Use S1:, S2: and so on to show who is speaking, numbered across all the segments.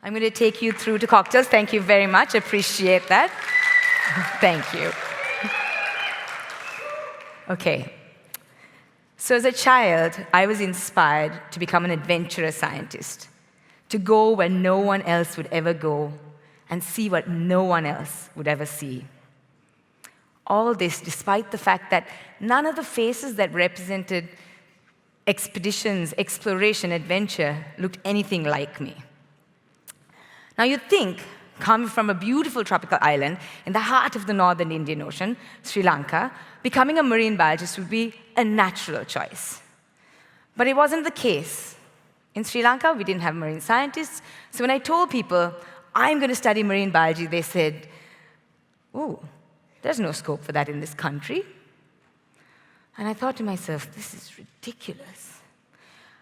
S1: I'm going to take you through to cocktails. Thank you very much. Appreciate that. Thank you. Okay. So as a child, I was inspired to become an adventurous scientist, to go where no one else would ever go and see what no one else would ever see. All this despite the fact that none of the faces that represented expeditions, exploration, adventure looked anything like me. Now you'd think, coming from a beautiful tropical island in the heart of the northern Indian Ocean, Sri Lanka, becoming a marine biologist would be a natural choice. But it wasn't the case. In Sri Lanka, we didn't have marine scientists, so when I told people, I'm going to study marine biology, they said, ooh, there's no scope for that in this country. And I thought to myself, this is ridiculous.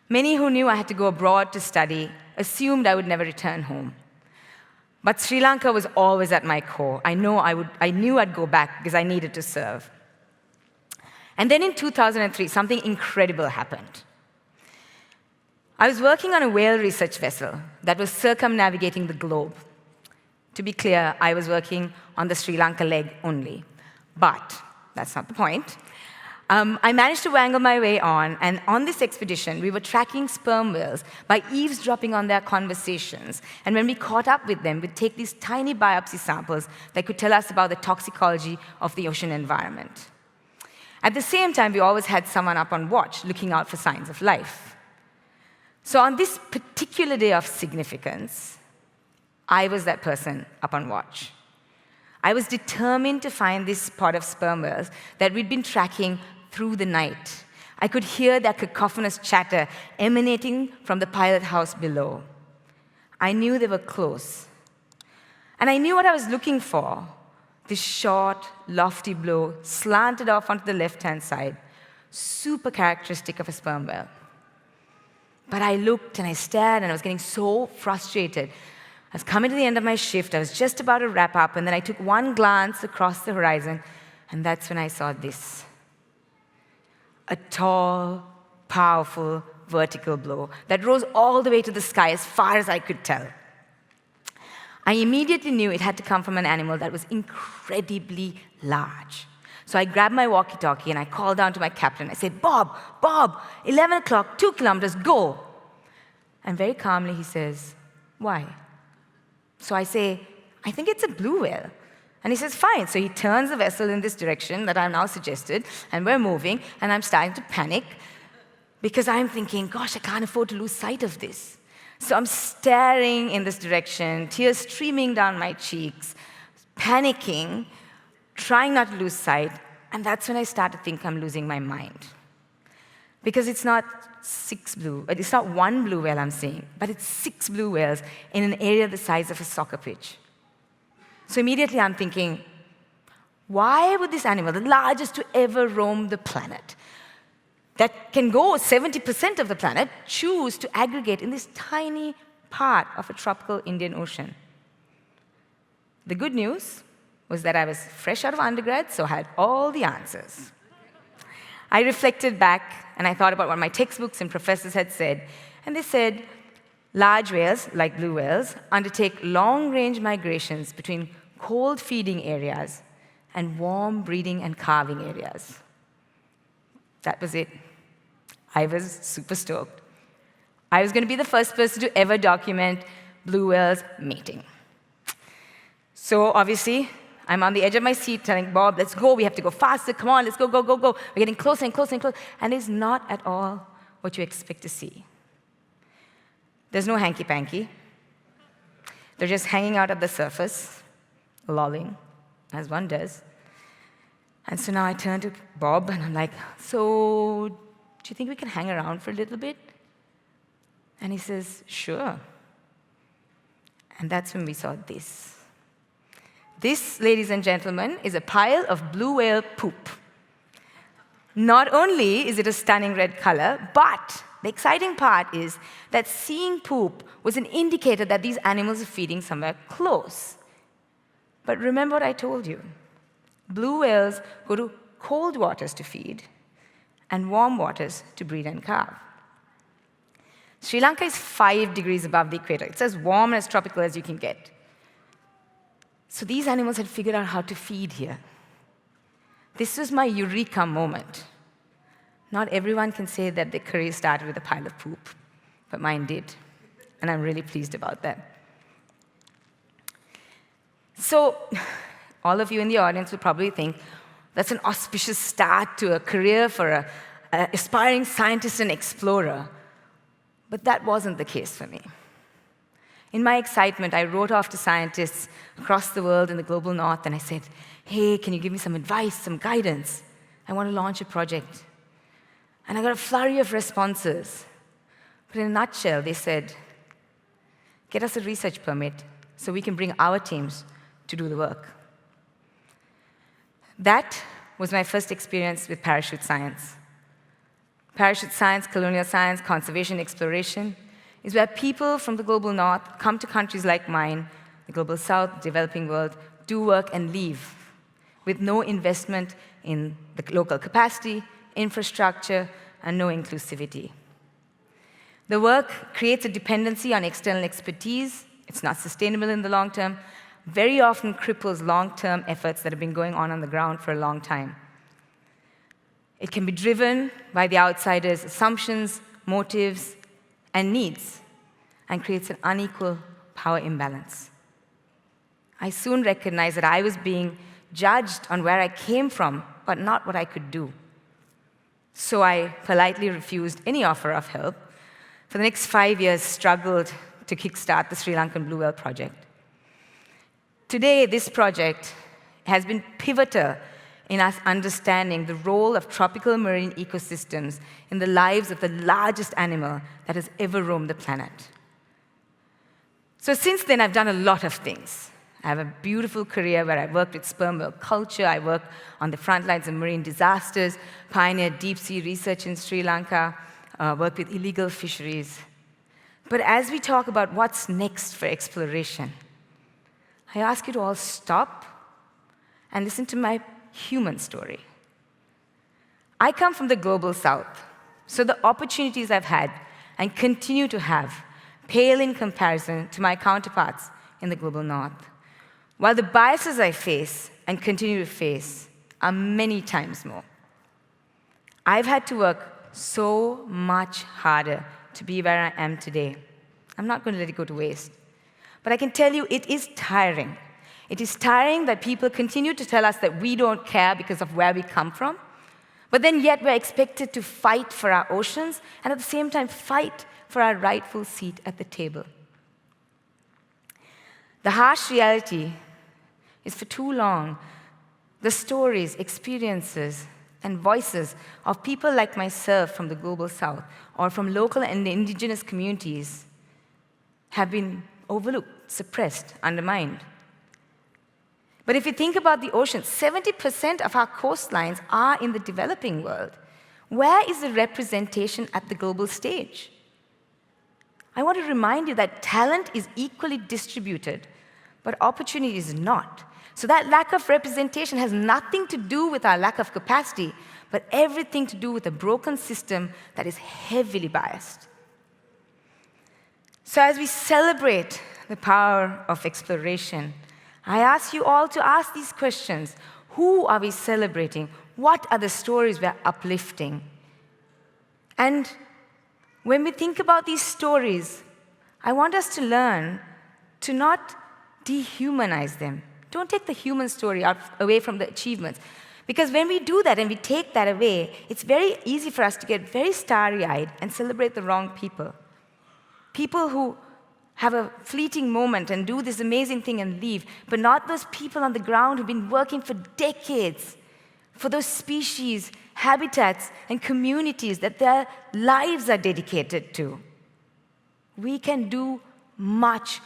S1: Many who knew I had to go abroad to study assumed I would never return home. But Sri Lanka was always at my core. I knew I'd go back because I needed to serve. And then in 2003, something incredible happened. I was working on a whale research vessel that was circumnavigating the globe. To be clear, I was working on the Sri Lanka leg only. But that's not the point. I managed to wangle my way on, and on this expedition, we were tracking sperm whales by eavesdropping on their conversations. And when we caught up with them, we'd take these tiny biopsy samples that could tell us about the toxicology of the ocean environment. At the same time, we always had someone up on watch, looking out for signs of life. So on this particular day of significance, I was that person up on watch. I was determined to find this pod of sperm whales that we'd been tracking through the night. I could hear their cacophonous chatter emanating from the pilot house below. I knew they were close. And I knew what I was looking for. This short, lofty blow slanted off onto the left-hand side, super characteristic of a sperm whale. But I looked and I stared, and I was getting so frustrated. I was coming to the end of my shift. I was just about to wrap up, and then I took one glance across the horizon, and that's when I saw this. A tall, powerful, vertical blow that rose all the way to the sky as far as I could tell. I immediately knew it had to come from an animal that was incredibly large. So I grabbed my walkie-talkie and I called down to my captain. I said, Bob, 11 o'clock, 2 kilometers, go. And very calmly he says, why? So I say, I think it's a blue whale. And he says, fine. So he turns the vessel in this direction that I've now suggested, and we're moving, and I'm starting to panic because I'm thinking, gosh, I can't afford to lose sight of this. So I'm staring in this direction, tears streaming down my cheeks, panicking, trying not to lose sight, and that's when I start to think I'm losing my mind. Because it's not one blue whale I'm seeing, but it's 6 blue whales in an area the size of a soccer pitch. So immediately I'm thinking, why would this animal, the largest to ever roam the planet, that can go 70% of the planet, choose to aggregate in this tiny part of a tropical Indian Ocean? The good news was that I was fresh out of undergrad, so I had all the answers. I reflected back, and I thought about what my textbooks and professors had said, and they said, large whales, like blue whales, undertake long-range migrations between cold feeding areas and warm breeding and calving areas. That was it. I was super stoked. I was going to be the first person to ever document blue whales mating. So obviously, I'm on the edge of my seat telling Bob, let's go, we have to go faster, come on, let's go, go, go, go. We're getting closer and closer and closer. And it's not at all what you expect to see. There's no hanky-panky. They're just hanging out at the surface, lolling, as one does. And so now I turn to Bob, and I'm like, so do you think we can hang around for a little bit? And he says, sure. And that's when we saw this. This, ladies and gentlemen, is a pile of blue whale poop. Not only is it a stunning red color, but the exciting part is that seeing poop was an indicator that these animals are feeding somewhere close. But remember what I told you. Blue whales go to cold waters to feed and warm waters to breed and calve. Sri Lanka is 5 degrees above the equator. It's as warm and as tropical as you can get. So these animals had figured out how to feed here. This was my eureka moment. Not everyone can say that their career started with a pile of poop, but mine did. And I'm really pleased about that. So all of you in the audience would probably think that's an auspicious start to a career for an aspiring scientist and explorer. But that wasn't the case for me. In my excitement, I wrote off to scientists across the world in the global north, and I said, hey, can you give me some advice, some guidance? I want to launch a project. And I got a flurry of responses. But in a nutshell, they said, get us a research permit so we can bring our teams to do the work. That was my first experience with parachute science. Parachute science, colonial science, conservation, exploration is where people from the global north come to countries like mine, the global south, the developing world, do work and leave with no investment in the local capacity, infrastructure, and no inclusivity. The work creates a dependency on external expertise. It's not sustainable in the long term, very often cripples long-term efforts that have been going on the ground for a long time. It can be driven by the outsider's assumptions, motives, and needs, and creates an unequal power imbalance. I soon recognized that I was being judged on where I came from, but not what I could do. So I politely refused any offer of help. For the next 5 years, struggled to kickstart the Sri Lankan Blue Whale project. Today, this project has been pivotal in us understanding the role of tropical marine ecosystems in the lives of the largest animal that has ever roamed the planet. So since then, I've done a lot of things. I have a beautiful career where I worked with sperm whale culture, I worked on the front lines of marine disasters, pioneered deep-sea research in Sri Lanka, worked with illegal fisheries. But as we talk about what's next for exploration, I ask you to all stop and listen to my human story. I come from the global south, so the opportunities I've had and continue to have pale in comparison to my counterparts in the global north, while the biases I face and continue to face are many times more. I've had to work so much harder to be where I am today. I'm not going to let it go to waste. But I can tell you it is tiring. It is tiring that people continue to tell us that we don't care because of where we come from, but then yet we're expected to fight for our oceans and at the same time fight for our rightful seat at the table. The harsh reality is for too long, the stories, experiences, and voices of people like myself from the global south or from local and indigenous communities have been overlooked, suppressed, undermined. But if you think about the ocean, 70% of our coastlines are in the developing world. Where is the representation at the global stage? I want to remind you that talent is equally distributed, but opportunity is not. So that lack of representation has nothing to do with our lack of capacity, but everything to do with a broken system that is heavily biased. So as we celebrate the power of exploration, I ask you all to ask these questions. Who are we celebrating? What are the stories we're uplifting? And when we think about these stories, I want us to learn to not dehumanize them. Don't take the human story away from the achievements. Because when we do that and we take that away, it's very easy for us to get very starry-eyed and celebrate the wrong people. People who have a fleeting moment and do this amazing thing and leave, but not those people on the ground who've been working for decades for those species, habitats, and communities that their lives are dedicated to. We can do much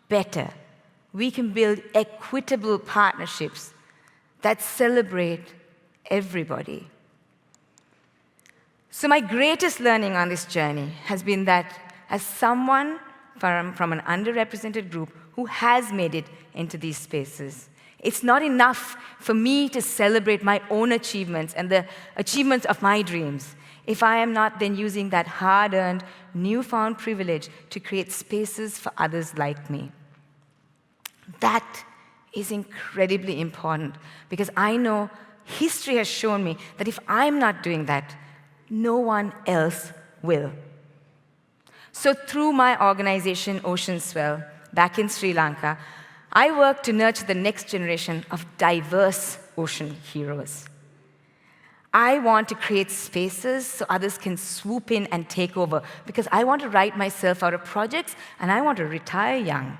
S1: better. We can build equitable partnerships that celebrate everybody. So my greatest learning on this journey has been that as someone from an underrepresented group who has made it into these spaces, it's not enough for me to celebrate my own achievements and the achievements of my dreams. if I am not then using that hard-earned, newfound privilege to create spaces for others like me? That is incredibly important, because I know history has shown me that if I'm not doing that, no one else will. So through my organization, Ocean Swell, back in Sri Lanka, I work to nurture the next generation of diverse ocean heroes. I want to create spaces so others can swoop in and take over, because I want to write myself out of projects and I want to retire young.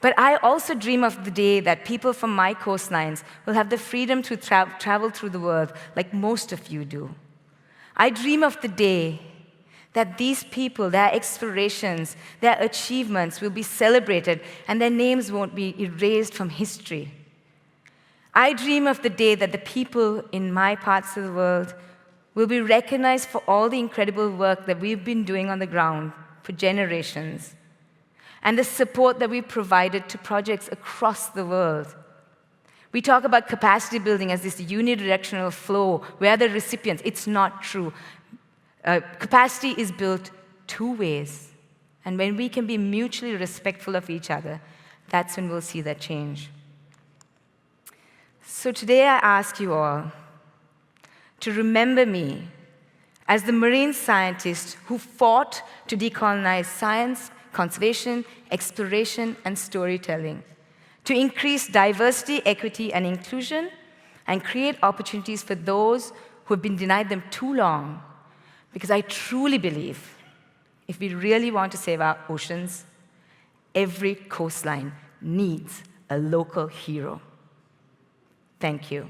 S1: But I also dream of the day that people from my coastlines will have the freedom to travel through the world like most of you do. I dream of the day that these people, their explorations, their achievements will be celebrated and their names won't be erased from history. I dream of the day that the people in my parts of the world will be recognized for all the incredible work that we've been doing on the ground for generations, and the support that we've provided to projects across the world. We talk about capacity building as this unidirectional flow. Where the recipients, it's not true. Capacity is built two ways. And when we can be mutually respectful of each other, that's when we'll see that change. So today I ask you all to remember me as the marine scientist who fought to decolonize science, conservation, exploration, and storytelling, to increase diversity, equity, and inclusion, and create opportunities for those who have been denied them too long. Because I truly believe if we really want to save our oceans, every coastline needs a local hero. Thank you.